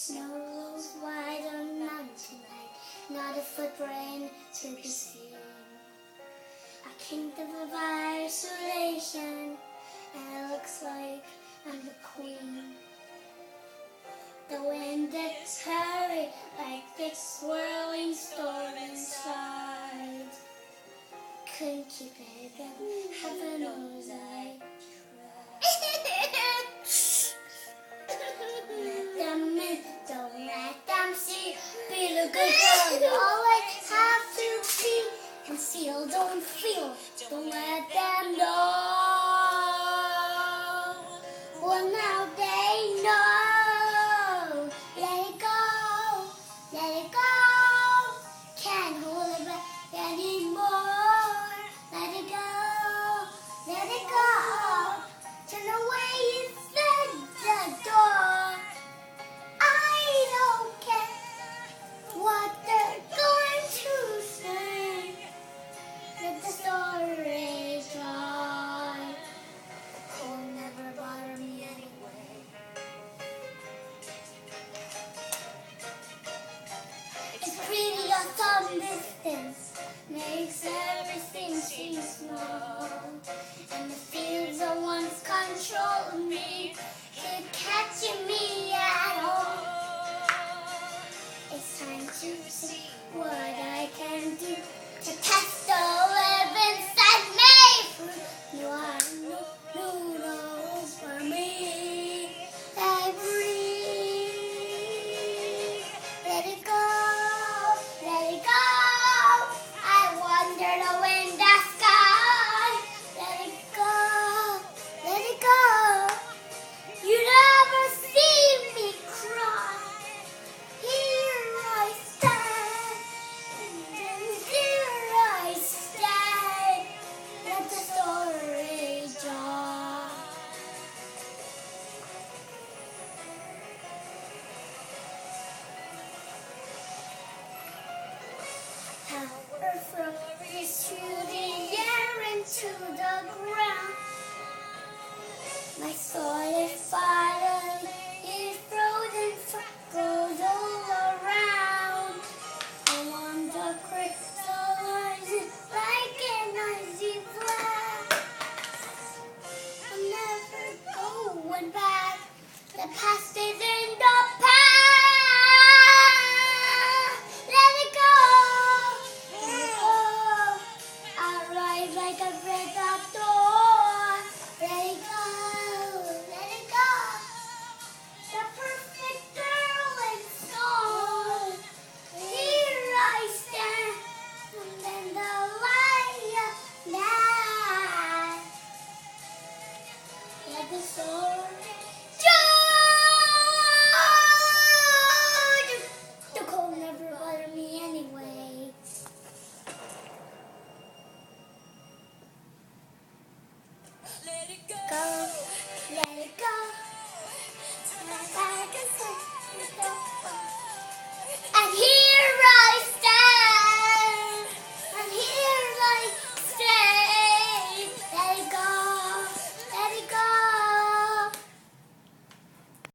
Snow rolls wide on mountain light, not a footprint to be seen. A kingdom of isolation, and it looks like I'm the queen. The wind is hurry like this swirling storm inside. Couldn't keep it down, heaven knows I don't let them see. Be the good girl you always have to be. Conceal, don't feel, don't let them know. Well, now they know. Let it go, let it go. Can't hold it back anymore. Let it go, let it go. Turn away instead the door. I don't care what they're going to say. Let the story dry. Cold never bother me anyway. It's pretty autumn distance, makes everything seem small. And the fields that once controlled me keep catching me at all. It's time to see what I can do to test the living inside me. You are noodles for me. I breathe. Let it go, let it go. I wander away in the sky. Let it go, let it go. You never see me cry. Here I stand, and here I stay. Let the story die. Power from reach to the air and to the ground. My soul